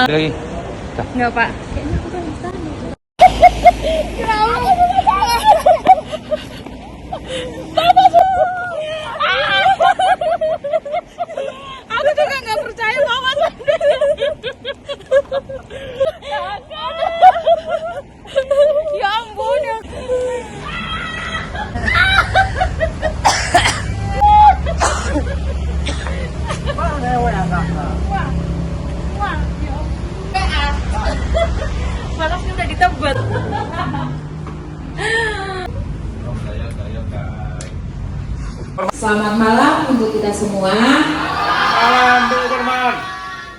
Lagi. Enggak, Pak. Kayaknya aku kan bisa. Aku juga nggak percaya mama sendiri. Ya ampun ya. Balasnya udah ditebet. Selamat malam untuk kita semua. Salam teman-teman.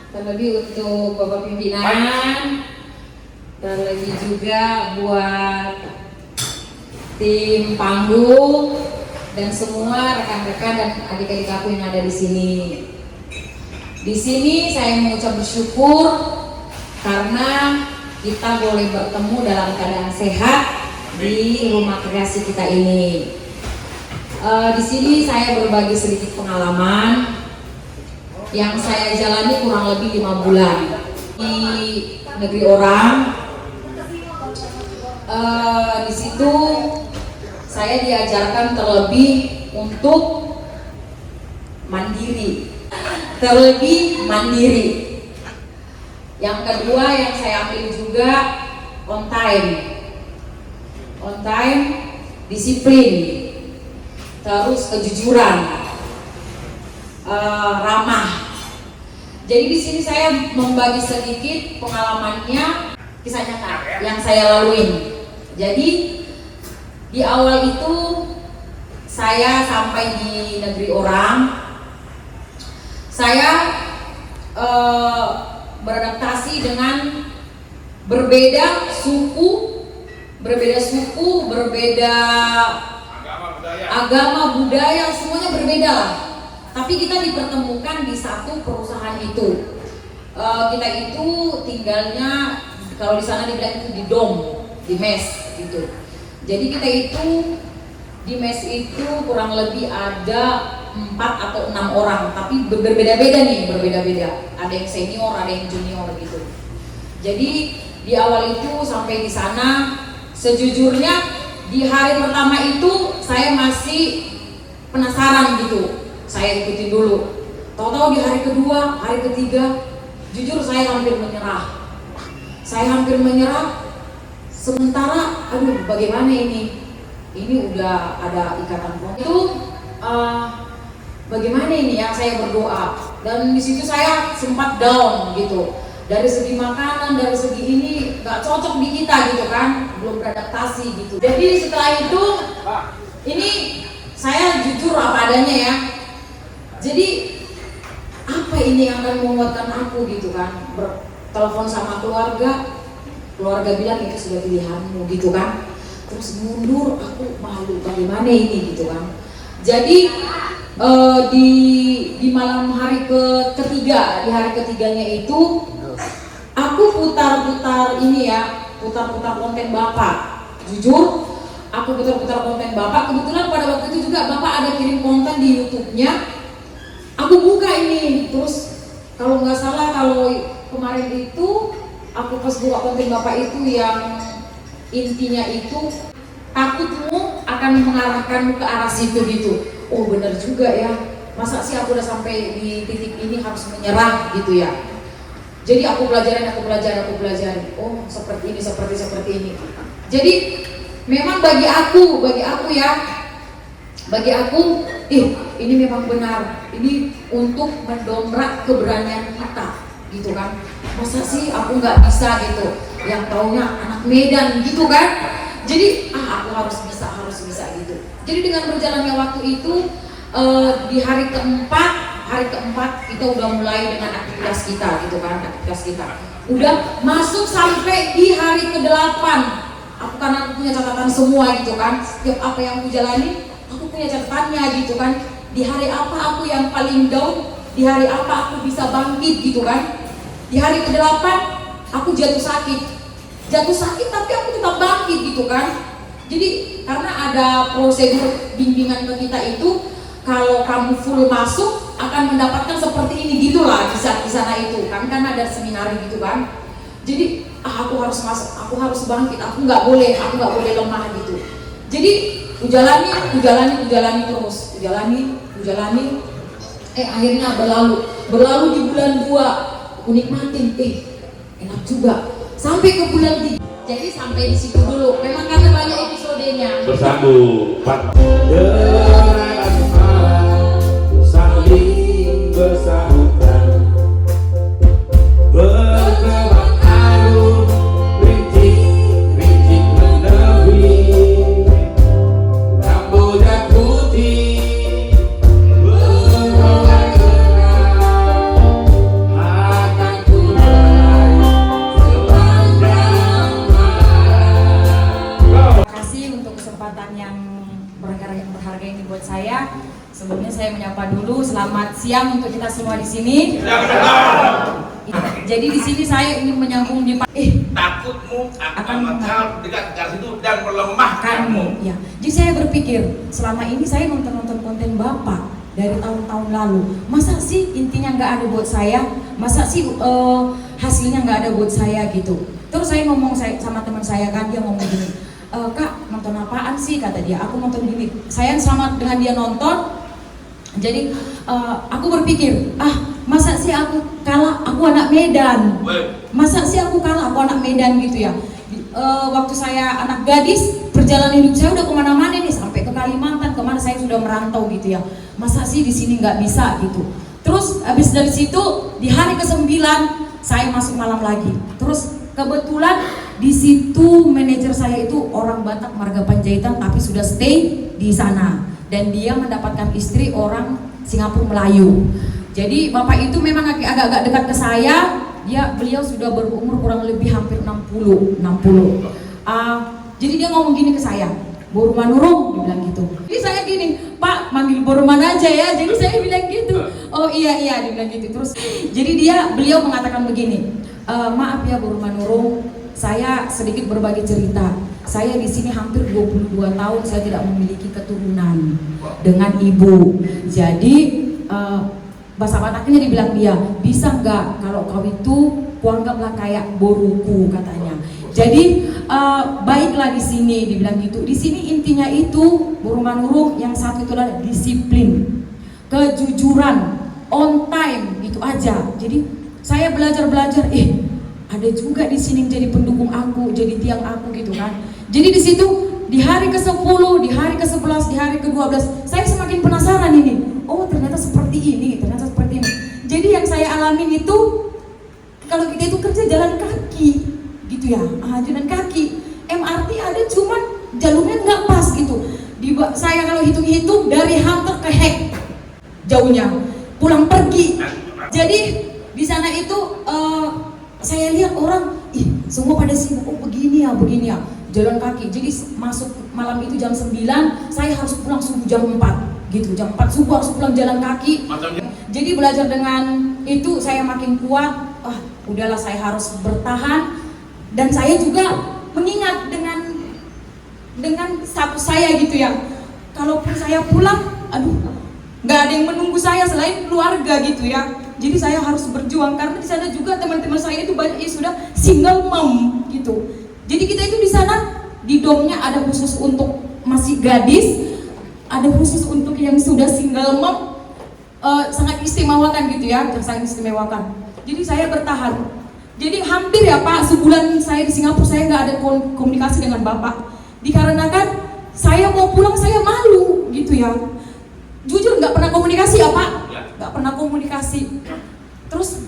Terlebih untuk Bapak pimpinan, terlebih juga buat tim panggung dan semua rekan-rekan dan adik-adik aku yang ada di sini. Di sini saya mengucap bersyukur karena kita boleh bertemu dalam keadaan sehat di rumah kreasi kita ini. Di sini saya berbagi sedikit pengalaman yang saya jalani kurang lebih 5 bulan di negeri orang. Di situ saya diajarkan terlebih untuk mandiri, Yang kedua yang saya ambil juga on time, disiplin, terus kejujuran, ramah. Jadi di sini saya membagi sedikit pengalamannya, kisah nyata yang saya laluin. Jadi di awal itu saya sampai di negeri orang, saya beradaptasi dengan berbeda suku, berbeda agama, budaya, semuanya berbeda lah. Tapi kita dipertemukan di satu perusahaan itu. Kita itu tinggalnya, kalau di sana dibilang itu di dom, di mes gitu. Jadi kita itu di mes itu kurang lebih ada 4 atau 6 orang, tapi berbeda-beda nih, Ada yang senior, ada yang junior gitu. Jadi di awal itu sampai di sana, sejujurnya di hari pertama itu saya masih penasaran gitu. Saya ikutin dulu. Tahu-tahu di hari kedua, hari ketiga, jujur saya hampir menyerah. Sementara, aduh bagaimana ini? Ini udah ada ikatan kontrak itu. Bagaimana ini ya, saya berdoa. Dan di situ saya sempat down gitu. Dari segi makanan, dari segi ini nggak cocok di kita gitu kan, belum beradaptasi gitu. Jadi setelah itu, ini saya jujur apa adanya ya. Jadi apa ini yang akan menguatkan aku gitu kan? Bertelepon sama keluarga bilang itu sudah pilihanmu gitu kan. Terus mundur, aku malu bagaimana ini gitu kan. Jadi di malam hari ketiga, di hari ketiganya itu aku putar-putar konten Bapak. Jujur, aku putar-putar konten Bapak. Kebetulan pada waktu itu juga Bapak ada kirim konten di YouTube-nya. Aku buka ini, terus kalau nggak salah kalau kemarin itu aku pas buka konten Bapak itu yang intinya itu takutmu akan mengarahkanmu ke arah situ gitu. Oh benar juga ya, masa sih aku udah sampai di titik ini harus menyerah gitu ya. Jadi aku pelajarin. Oh seperti ini. Jadi memang bagi aku ini memang benar. Ini untuk mendongkrak keberanian kita, gitu kan? Masa sih aku nggak bisa gitu? Yang taunya anak Medan gitu kan? Jadi aku harus bisa gitu. Jadi dengan berjalannya waktu itu di hari keempat kita udah mulai dengan aktivitas kita. Udah masuk sampai di hari ke-8. Karena aku punya catatan semua gitu kan. Setiap apa yang aku jalani, aku punya catatannya gitu kan. Di hari apa aku yang paling down, di hari apa aku bisa bangkit gitu kan. Di hari ke-8 aku jatuh sakit tapi aku tetap bangkit gitu kan. Jadi karena ada prosedur bimbingan ke kita itu, kalau kamu full masuk akan mendapatkan seperti ini gitulah di sana itu kan ada seminar gitu kan. Jadi aku harus masuk, aku harus bangkit, aku nggak boleh lemah gitu. Jadi kujalani terus, kujalani. Akhirnya berlalu di bulan 2, aku nikmatin, enak juga. Sampai ke bulan 3. Jadi sampai di situ dulu. Memang karena banyak episodenya. Bersambung. Derai malam saling bersahutan, berkembang harum, rintik menepi, rambutnya putih, berwarna kerang, akan ku raih sepanjang malam. Terima kasih untuk kesempatan yang berharga ini buat saya. Sebelumnya saya menyapa dulu, selamat siang untuk kita semua di sini. Jadi di sini saya ingin menyambung di Takutmu akan mengakal dekat situ dan melemahkanmu. Ya. Jadi saya berpikir selama ini saya nonton konten Bapak dari tahun-tahun lalu. Masa sih intinya nggak ada buat saya? Masa sih hasilnya nggak ada buat saya gitu? Terus saya ngomong sama teman saya kan, dia ngomong gini, Kak nonton apaan sih, kata dia. Aku nonton gini. Saya sama dengan dia nonton. Jadi aku berpikir, masa sih aku kalah, aku anak Medan. Masa sih aku kalah, aku anak Medan gitu ya. Waktu saya anak gadis, perjalanan hidup saya udah kemana-mana nih, sampai ke Kalimantan, kemana saya sudah merantau gitu ya. Masa sih di sini nggak bisa gitu. Terus habis dari situ di hari ke-9 saya masuk malam lagi. Terus kebetulan di situ manajer saya itu orang Batak Marga Panjaitan tapi sudah stay di sana. Dan dia mendapatkan istri orang Singapura Melayu. Jadi bapak itu memang agak-agak dekat ke saya. Beliau sudah berumur kurang lebih hampir 60. Jadi dia ngomong gini ke saya, Boruman Nurung, dia bilang gitu. Jadi saya gini, Pak manggil Boruman aja ya. Jadi saya bilang gitu. Oh iya dia bilang gitu. Terus jadi beliau mengatakan begini, maaf ya Boruman Nurung, saya sedikit berbagi cerita. Saya di sini hampir 22 tahun saya tidak memiliki keturunan dengan ibu. Jadi bahasa Bataknya dibilang dia, bisa nggak kalau kau itu kuanggaplah kayak boruku, katanya. Jadi baiklah di sini, dibilang gitu. Di sini intinya itu Boruman Nurung yang satu itu adalah disiplin, kejujuran, on time, itu aja. Jadi saya belajar, ada juga di sini jadi pendukung aku, jadi tiang aku gitu kan. Jadi di situ di hari ke-10, di hari ke-11, di hari ke-12 saya semakin penasaran ini. Oh ternyata seperti ini, ternyata seperti ini. Jadi yang saya alamin itu kalau kita itu kerja jalan kaki gitu ya, jalan kaki. MRT ada cuman jalurnya nggak pas gitu. Saya kalau hitung-hitung dari Hunter ke Hack jauhnya, pulang pergi. Jadi di sana itu saya lihat orang, semua pada sibuk, begini ya, jalan kaki. Jadi masuk malam itu jam 9, saya harus pulang subuh jam 4 gitu, jam 4 subuh harus pulang jalan kaki. Jadi belajar dengan itu saya makin kuat, udahlah saya harus bertahan. Dan saya juga mengingat dengan status saya gitu ya, kalaupun saya pulang, nggak ada yang menunggu saya selain keluarga gitu ya. Jadi saya harus berjuang karena di sana juga teman-teman saya itu banyak yang sudah single mom gitu. Jadi kita itu di sana di domnya ada khusus untuk masih gadis, ada khusus untuk yang sudah single mom, sangat istimewakan gitu ya, sangat istimewakan. Jadi saya bertahan. Jadi hampir ya Pak, sebulan saya di Singapura saya nggak ada komunikasi dengan Bapak. Dikarenakan saya mau pulang saya malu gitu ya. Jujur nggak pernah komunikasi ya Pak. Gak pernah komunikasi. Terus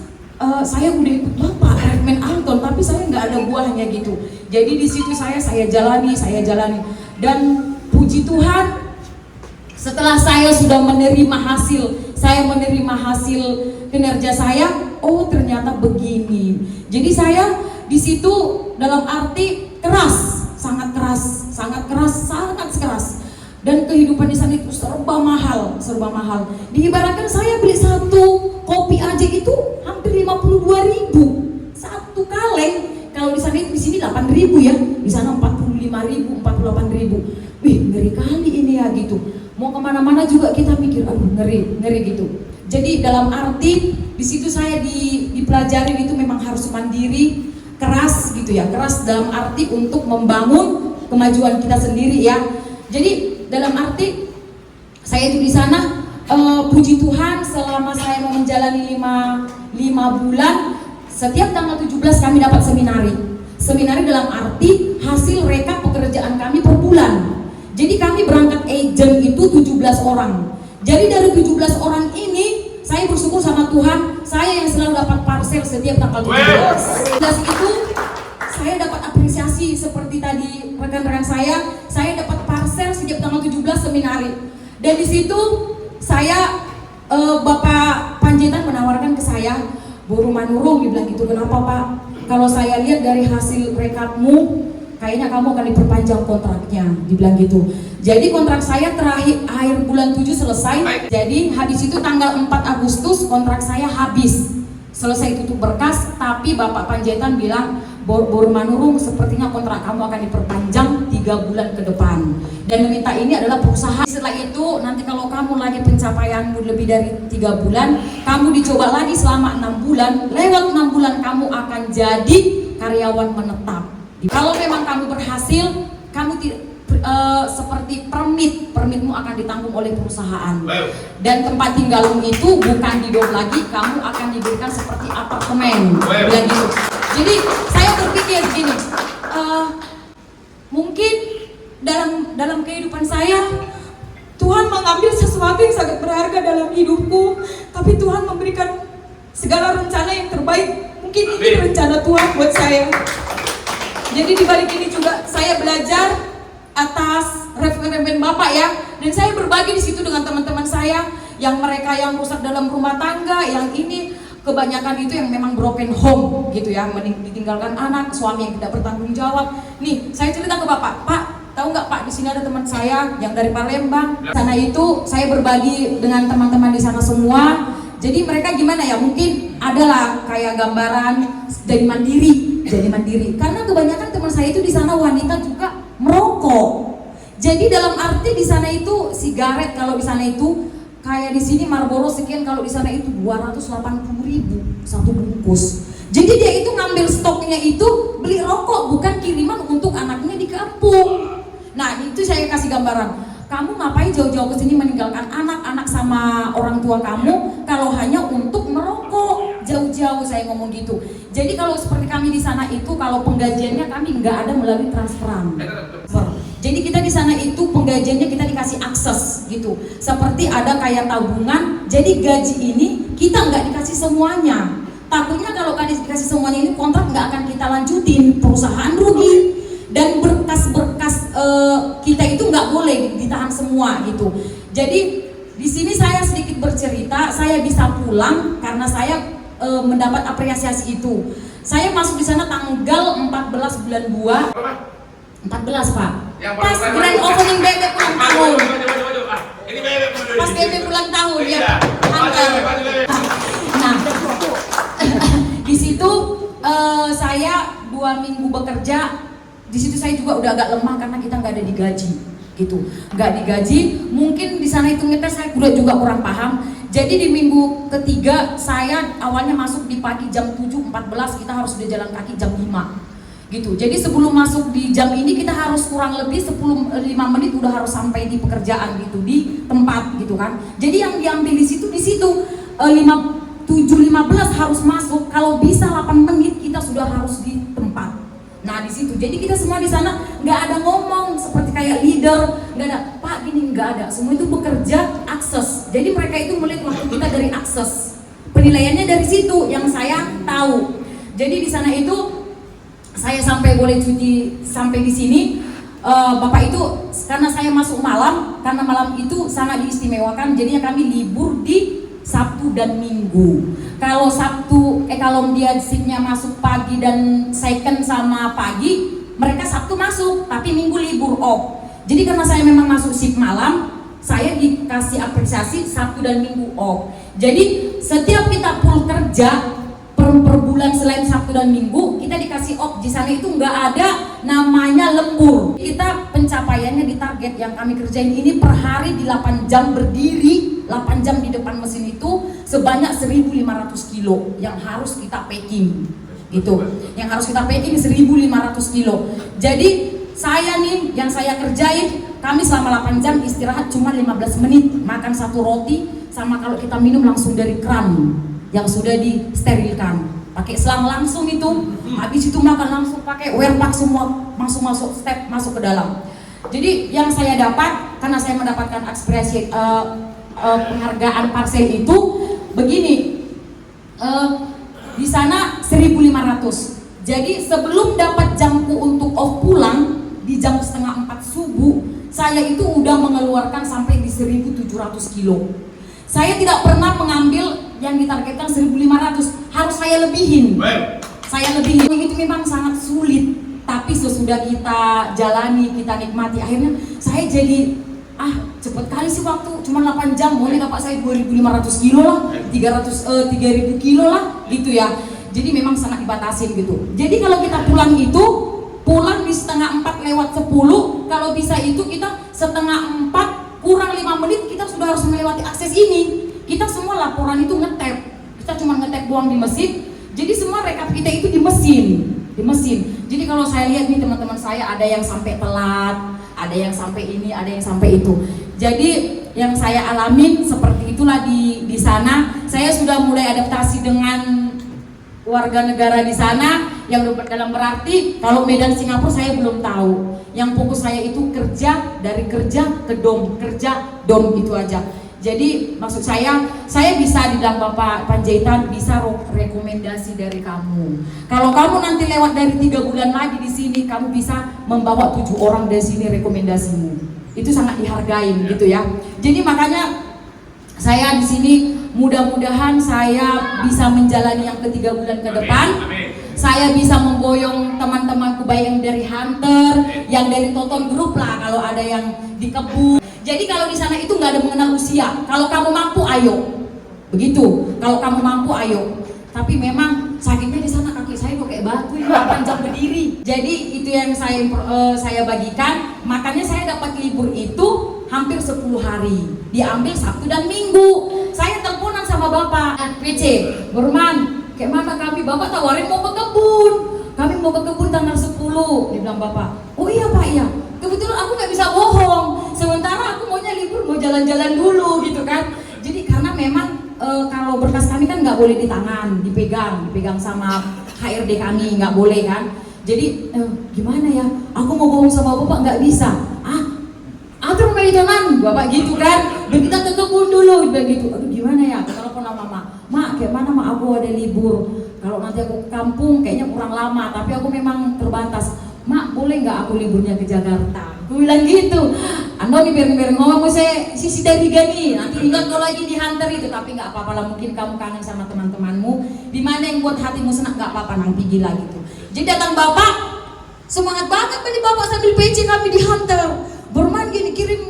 saya udah ikut Bapak Redman Anton, tapi saya nggak ada buahnya gitu. Jadi di situ saya jalani. Dan puji Tuhan, setelah saya sudah menerima hasil kinerja saya, oh ternyata begini. Jadi saya di situ dalam arti keras, sangat keras. Dan kehidupan di sana itu serba mahal. Diibaratkan saya beli satu kopi aja itu hampir 52.000 satu kaleng. Kalau di sana itu di sini 8.000 ya, di sana 45.000, 48.000. Wih ngeri kali ini ya gitu. Mau kemana-mana juga kita mikir, ngeri gitu. Jadi dalam arti di situ saya dipelajari itu memang harus mandiri, keras gitu ya, keras dalam arti untuk membangun kemajuan kita sendiri ya. Jadi dalam arti saya itu di sana puji Tuhan selama saya mau menjalani 5 bulan, setiap tanggal 17 kami dapat seminari. Seminari dalam arti hasil rekap pekerjaan kami per bulan. Jadi kami berangkat agent itu 17 orang. Jadi dari 17 orang ini saya bersyukur sama Tuhan, saya yang selalu dapat parcel setiap tanggal 17. Itu saya dapat apresiasi seperti tadi rekan-rekan saya dapat parcel setiap tanggal 17 seminari. Dan di situ saya Bapak Panjaitan menawarkan ke saya, Bu Manurung, dibilang gitu, kenapa Pak? Kalau saya lihat dari hasil rekapmu, kayaknya kamu akan diperpanjang kontraknya, dibilang gitu. Jadi kontrak saya terakhir akhir bulan 7 selesai. Jadi habis itu tanggal 4 Agustus kontrak saya habis. Selesai tutup berkas, tapi Bapak Panjaitan bilang, Boru Manurung, sepertinya kontrak kamu akan diperpanjang 3 bulan ke depan. Dan meminta ini adalah perusahaan. Setelah itu nanti kalau kamu lagi pencapaianmu lebih dari 3 bulan, kamu dicoba lagi selama 6 bulan. Lewat 6 bulan kamu akan jadi karyawan menetap. Kalau memang kamu berhasil, kamu tidak seperti permitmu akan ditanggung oleh perusahaan. Dan tempat tinggalmu itu bukan di dom lagi, kamu akan diberikan seperti apartemen. Bilang gitu. Jadi saya berpikir gini, mungkin dalam kehidupan saya Tuhan mengambil sesuatu yang sangat berharga dalam hidupku, tapi Tuhan memberikan segala rencana yang terbaik. Mungkin ini rencana Tuhan buat saya. Jadi di balik ini juga saya belajar atas referensi Bapak ya, dan saya berbagi di situ dengan teman-teman saya yang mereka yang rusak dalam rumah tangga, yang ini kebanyakan itu yang memang broken home gitu ya, ditinggalkan anak, suami yang tidak bertanggung jawab. Nih, saya cerita ke Bapak, Pak, tahu nggak Pak, di sini ada teman saya yang dari Palembang. Sana itu saya berbagi dengan teman-teman di sana semua. Jadi mereka gimana ya, mungkin adalah kayak gambaran jadi mandiri. Karena kebanyakan teman saya itu di sana wanita juga merokok. Jadi dalam arti di sana itu sigaret, kalau di sana itu kayak di sini Marlboro sekian, kalau di sana itu 280.000 satu bungkus. Jadi dia itu ngambil stoknya itu beli rokok, bukan kiriman untuk anaknya di kampung. Nah itu saya kasih gambaran. Kamu ngapain jauh-jauh ke sini meninggalkan anak-anak sama orang tua kamu kalau hanya untuk merokok? Jauh-jauh saya ngomong gitu. Jadi kalau seperti kami di sana itu kalau penggajiannya kami nggak ada melalui transferan. Jadi kita di sana itu penggajiannya kita dikasih akses gitu. Seperti ada kayak tabungan. Jadi gaji ini kita nggak dikasih semuanya. Takutnya kalau dikasih semuanya ini kontrak nggak akan kita lanjutin, perusahaan rugi. Dan berkas-berkas kita itu nggak boleh ditahan semua gitu. Jadi di sini saya sedikit bercerita, saya bisa pulang karena saya mendapat apresiasi itu. Saya masuk di sana tanggal 14 bulan 2. 14 Pak. Pas grand opening bebek ulang tahun. Pas bebek ulang tahun ya. Nah, di situ saya 2 minggu bekerja. Di situ saya juga udah agak lemah karena kita nggak ada digaji, gitu, nggak digaji. Mungkin di sana itu ngetes saya juga kurang paham. Jadi di minggu ketiga saya awalnya masuk di pagi jam 7.14, kita harus udah jalan kaki jam 5, gitu. Jadi sebelum masuk di jam ini kita harus kurang lebih 5 menit udah harus sampai di pekerjaan gitu, di tempat gitu kan. Jadi yang diambil di situ 7.15 harus masuk, kalau bisa 8 menit kita sudah harus di tempat. Nah di situ, jadi kita semua di sana nggak ada ngomong seperti kayak leader, nggak ada Pak gini, nggak ada. Semua itu bekerja akses. Jadi mereka itu melihat waktu kita dari akses. Penilaiannya dari situ yang saya tahu. Jadi di sana itu saya sampai boleh cuti sampai di sini. Bapak itu karena saya masuk malam, karena malam itu sangat diistimewakan. Jadinya kami libur di Sabtu dan Minggu. Kalau kalau dia shiftnya masuk pagi dan second sama pagi, mereka Sabtu masuk, tapi Minggu libur off. Jadi karena saya memang masuk shift malam, saya dikasih apresiasi Sabtu dan Minggu off. Jadi setiap kita full kerja per bulan selain Sabtu dan Minggu, kita dikasih off. Di sana itu nggak ada namanya lembur. Kita pencapaiannya di target yang kami kerjain ini per hari di 8 jam berdiri, 8 jam di depan mesin itu sebanyak 1.500 kilo yang harus kita packing gitu. Yang harus kita packing 1.500 kilo. Jadi saya nih yang saya kerjain, kami selama 8 jam istirahat cuma 15 menit, makan 1 roti, sama kalau kita minum langsung dari keran yang sudah disterilkan, pakai selang langsung itu. Habis itu makan langsung pakai wearpack semua, langsung masuk step masuk ke dalam. Jadi yang saya dapat karena saya mendapatkan apresiasi penghargaan Parsel itu begini, di sana 1.500. Jadi sebelum dapat jamku untuk off pulang di jam setengah 4 subuh, saya itu udah mengeluarkan sampai di 1.700 kilo. Saya tidak pernah mengambil yang ditargetkan 1.500, harus saya lebihin. Saya lebihin. Itu memang sangat sulit, tapi sesudah kita jalani, kita nikmati, akhirnya saya jadi cepet kali sih waktu, cuma 8 jam, boleh dapat saya 2.500 kilo lah, 3.000 kilo lah, gitu ya. Jadi memang sangat dibatasin gitu. Jadi kalau kita pulang itu, pulang di setengah 4 lewat 10, kalau bisa itu kita setengah 4 kurang 5 menit kita sudah harus melewati akses ini. Kita semua laporan itu ngetap, kita cuma ngetap doang di mesin. Jadi semua rekap kita itu di mesin. Jadi kalau saya lihat nih teman-teman saya, ada yang sampai telat, ada yang sampai ini, ada yang sampai itu. Jadi yang saya alamin seperti itulah di sana. Saya sudah mulai adaptasi dengan warga negara di sana, yang dalam berarti kalau Medan Singapura saya belum tahu. Yang fokus saya itu kerja, dari kerja ke dom, kerja dom, itu aja. Jadi maksud saya bisa dibilang Bapak Panjaitan, bisa rekomendasi dari kamu. Kalau kamu nanti lewat dari 3 bulan lagi di sini, kamu bisa membawa 7 orang dari sini rekomendasimu. Itu sangat dihargain gitu ya. Jadi makanya saya di sini mudah-mudahan saya bisa menjalani yang ke-3 bulan ke depan. Saya bisa memboyong teman-temanku, baik yang dari Hunter, yang dari Toton Group lah, kalau ada yang di kebun. Jadi kalau di sana itu nggak ada mengenal usia. Kalau kamu mampu, ayo. Begitu. Kalau kamu mampu, ayo. Tapi memang sakitnya di sana kaki saya kok kayak batu, 8 jam berdiri. Jadi itu yang saya bagikan. Makanya saya dapat libur itu hampir 10 hari. Diambil Sabtu dan Minggu. Saya teleponan sama Bapak PC, Burman, kayak mana kami? Bapak tawarin mau ke kebun. Kami mau ke kebun tanggal 10. Dia bilang Bapak, oh iya Pak, iya. Kebetulan aku nggak bisa bohong. Sementara aku maunya libur, mau jalan-jalan dulu gitu kan. Jadi karena memang kalau berkas kami kan nggak boleh di tangan, dipegang sama HRD kami, nggak boleh kan. Jadi gimana ya? Aku mau bohong sama Bapak nggak bisa. Atur mainan Bapak gitu kan. Dan kita ke kebun dulu, dan gitu. Aduh gimana ya? Telepon sama Mak, kayak mana Mak, aku ada libur. Kalau nanti aku ke kampung kayaknya kurang lama, tapi aku memang terbatas. Mak, boleh nggak aku liburnya ke Jakarta? Aku bilang gitu. Nih biar ngomong saya sisi dari gani. Nanti ingat kalau lagi di Hunter itu, tapi nggak apa-apa lah. Mungkin kamu kangen sama teman-temanmu. Di mana yang buat hatimu senang, nggak apa-apa, nang pergi lah gitu. Jadi datang Bapak, semangat banget nih Bapak sambil PC kami di Hunter. Berman gini, kirim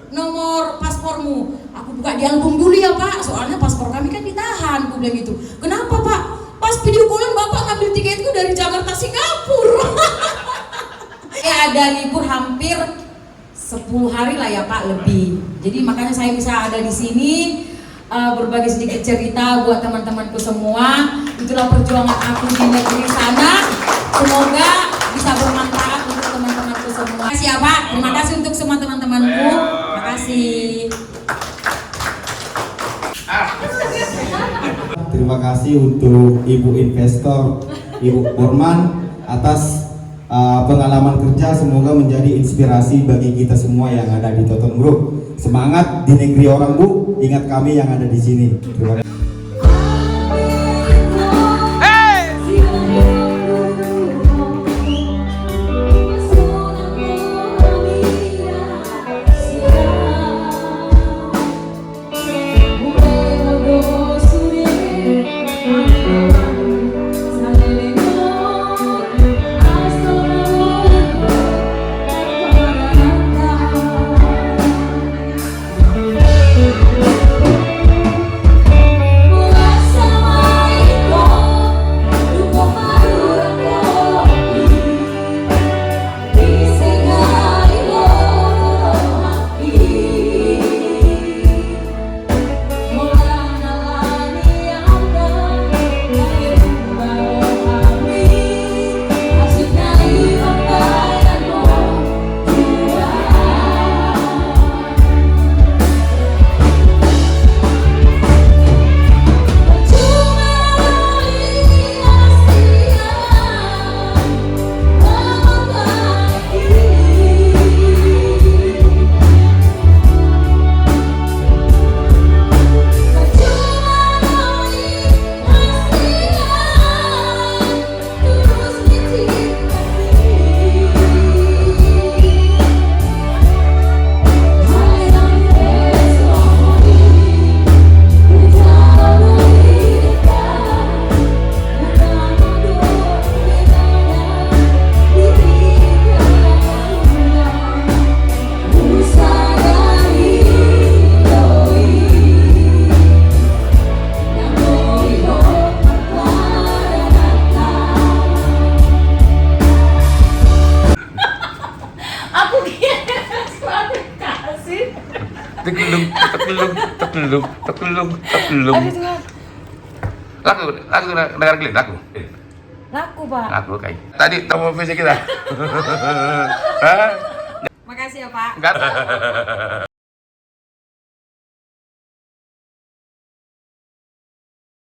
nomor paspormu. Aku buka di album dulu ya Pak, soalnya paspor kami kan ditahan. Aku bilang gitu. Kenapa Pak? Pas video callan Bapak ngambil tiketku dari Jakarta Singapura. Ada libur hampir 10 hari lah ya Pak, lebih. Jadi makanya saya bisa ada di sini berbagi sedikit cerita buat teman-temanku semua. Itulah perjuangan aku di negeri sana. Semoga bisa bermanfaat untuk teman-temanku semua. Terima kasih ya Pak. Terima kasih untuk semua teman-temanku. Terima kasih. Terima kasih untuk Ibu investor, Ibu Burman atas pengalaman kerja. Semoga menjadi inspirasi bagi kita semua yang ada di Toton Group. Semangat di negeri orang Bu, ingat kami yang ada di sini. Terima kasih. Tegelung, tegelung, tegelung, tegelung, tegelung. Aduh Tuhan. Lagu dengar Glin, lagu. Laku Pak. Lagu kayak. Tadi tamu visi kita. Hah? Makasih ya Pak. Enggak.